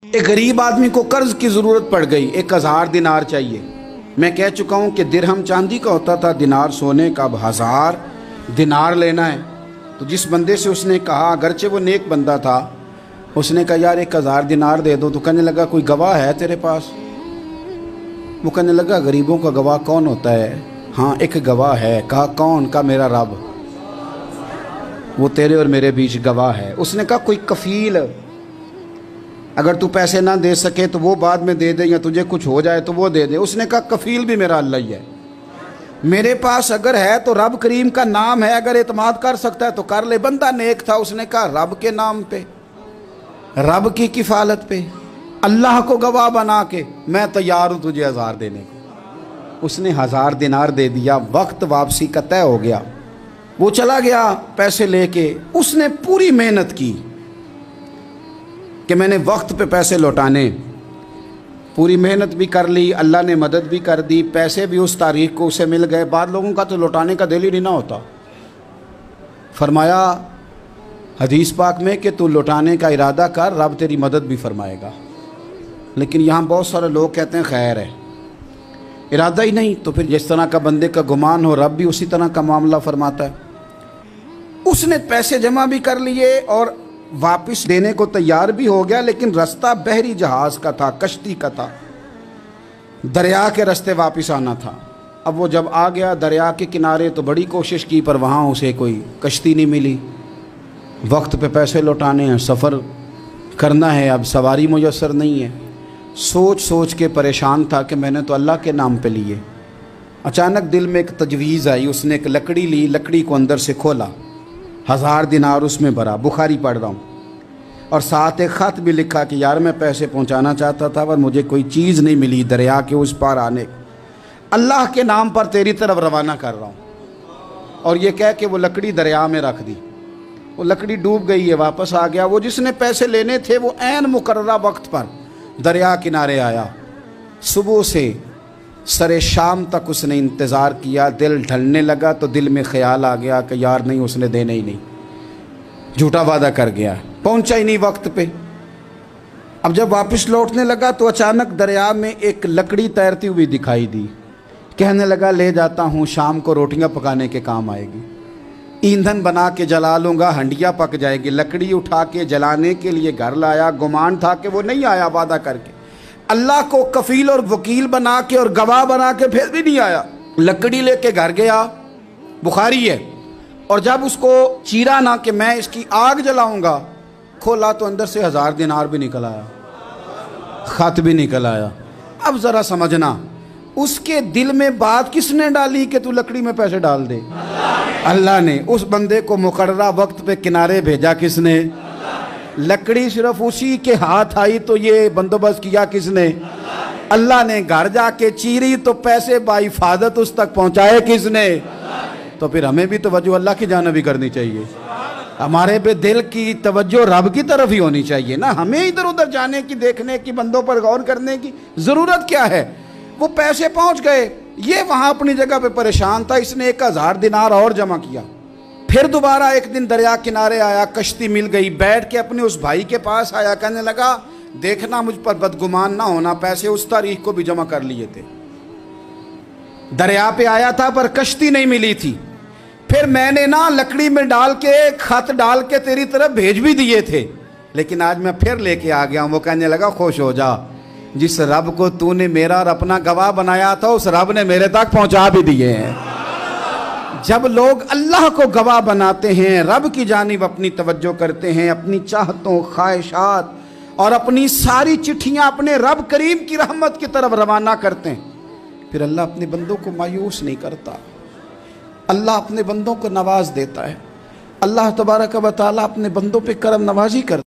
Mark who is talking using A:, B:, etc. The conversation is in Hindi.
A: एक गरीब आदमी को कर्ज की ज़रूरत पड़ गई, 1000 दिनार चाहिए। मैं कह चुका हूँ कि दिरहम चांदी का होता था, दिनार सोने का। अब 1000 दिनार लेना है। तो जिस बंदे से उसने कहा, अगरचे वो नेक बंदा था, उसने कहा यार 1000 दिनार दे दो। तो कहने लगा कोई गवाह है तेरे पास? वो कहने लगा गरीबों का गवाह कौन होता है? हाँ एक गवाह है। कहा कौन? का मेरा रब, वो तेरे और मेरे बीच गवाह है। उसने कहा कोई कफील, अगर तू पैसे ना दे सके तो वो बाद में दे दे, या तुझे कुछ हो जाए तो वो दे दे। उसने कहा कफील भी मेरा अल्लाह ही है। मेरे पास अगर है तो रब करीम का नाम है, अगर एतमाद कर सकता है तो कर ले। बंदा नेक था, उसने कहा रब के नाम पे, रब की किफालत पे, अल्लाह को गवाह बना के मैं तैयार हूँ तुझे 1000 देने को। उसने 1000 दिनार दे दिया। वक्त वापसी का तय हो गया, वो चला गया पैसे लेके। उसने पूरी मेहनत की कि मैंने वक्त पे पैसे लौटाने, पूरी मेहनत भी कर ली, अल्लाह ने मदद भी कर दी, पैसे भी उस तारीख को उसे मिल गए। बाद लोगों का तो लौटाने का दिल ही नहीं ना होता। फरमाया हदीस पाक में कि तू लौटाने का इरादा कर, रब तेरी मदद भी फरमाएगा। लेकिन यहाँ बहुत सारे लोग कहते हैं खैर है, इरादा ही नहीं। तो फिर जिस तरह का बंदे का गुमान हो, रब भी उसी तरह का मामला फरमाता है। उसने पैसे जमा भी कर लिए और वापस देने को तैयार भी हो गया, लेकिन रास्ता बहरी जहाज़ का था, कश्ती का था, दरिया के रास्ते वापस आना था। अब वो जब आ गया दरिया के किनारे तो बड़ी कोशिश की, पर वहाँ उसे कोई कश्ती नहीं मिली। वक्त पे पैसे लौटाने हैं, सफ़र करना है, अब सवारी मुयस्सर नहीं है। सोच सोच के परेशान था कि मैंने तो अल्लाह के नाम पे लिए। अचानक दिल में एक तजवीज़ आई। उसने एक लकड़ी ली, लकड़ी को अंदर से खोला, 1000 दिनार उसमें भरा। बुखारी पढ़ रहा हूँ, और साथ एक ख़त भी लिखा कि यार मैं पैसे पहुँचाना चाहता था पर मुझे कोई चीज़ नहीं मिली दरिया के उस पार आने, अल्लाह के नाम पर तेरी तरफ रवाना कर रहा हूँ। और ये कह के वो लकड़ी दरिया में रख दी। वो लकड़ी डूब गई है, वापस आ गया। वो जिसने पैसे लेने थे वो ऐन मुकर्ररा वक्त पर दरिया किनारे आया। सुबह से सरे शाम तक उसने इंतज़ार किया। दिल ढलने लगा तो दिल में ख्याल आ गया कि यार नहीं, उसने देने ही नहीं, झूठा वादा कर गया, पहुंचा ही नहीं वक्त पे। अब जब वापस लौटने लगा तो अचानक दरिया में एक लकड़ी तैरती हुई दिखाई दी। कहने लगा ले जाता हूँ, शाम को रोटियां पकाने के काम आएगी, ईंधन बना के जला लूँगा, हंडिया पक जाएगी। लकड़ी उठा के जलाने के लिए घर लाया। गुमान था कि वो नहीं आया वादा करके, अल्लाह को कफील और वकील बना के और गवाह बना के फिर भी नहीं आया। लकड़ी लेके घर गया, बुखारी है, और जब उसको चीरा ना कि मैं इसकी आग जलाऊंगा, खोला तो अंदर से 1000 दिनार भी निकल आया, खत भी निकल आया। अब ज़रा समझना, उसके दिल में बात किसने डाली कि तू लकड़ी में पैसे डाल दे? अल्लाह ने। उस बंदे को मुकर्ररा वक्त पे किनारे भेजा किसने? लकड़ी सिर्फ उसी के हाथ आई तो ये बंदोबस्त किया किसने? अल्लाह ने। घर जाके चीरी तो पैसे बाहिफाजत उस तक पहुंचाए किसने? तो फिर हमें भी तवज्जो अल्लाह की जानिब भी करनी चाहिए। हमारे पे दिल की तवज्जो रब की तरफ ही होनी चाहिए ना। हमें इधर उधर जाने की, देखने की, बंदों पर गौर करने की ज़रूरत क्या है? वो पैसे पहुंच गए, ये वहां अपनी जगह पे परेशान था। इसने 1000 दिनार और जमा किया। फिर दोबारा एक दिन दरिया किनारे आया, कश्ती मिल गई, बैठ के अपने उस भाई के पास आया। कहने लगा देखना मुझ पर बदगुमान ना होना, पैसे उस तारीख को भी जमा कर लिए थे, दरिया पे आया था पर कश्ती नहीं मिली थी। फिर मैंने ना लकड़ी में डाल के, खत डाल के तेरी तरफ भेज भी दिए थे, लेकिन आज मैं फिर लेके आ गया हूँ। वो कहने लगा खुश हो जा, जिस रब को तूने मेरा और अपना गवाह बनाया था उस रब ने मेरे तक पहुंचा भी दिए हैं। जब लोग अल्लाह को गवाह बनाते हैं, रब की जानिब अपनी तवज्जो करते हैं, अपनी चाहतों, ख्वाहिशात और अपनी सारी चिट्ठियां अपने रब करीम की रहमत की तरफ रवाना करते हैं, फिर अल्लाह अपने बंदों को मायूस नहीं करता। अल्लाह अपने बंदों को नवाज देता है। अल्लाह तबारक व तआला अपने बंदों पे करम नवाजी करता है।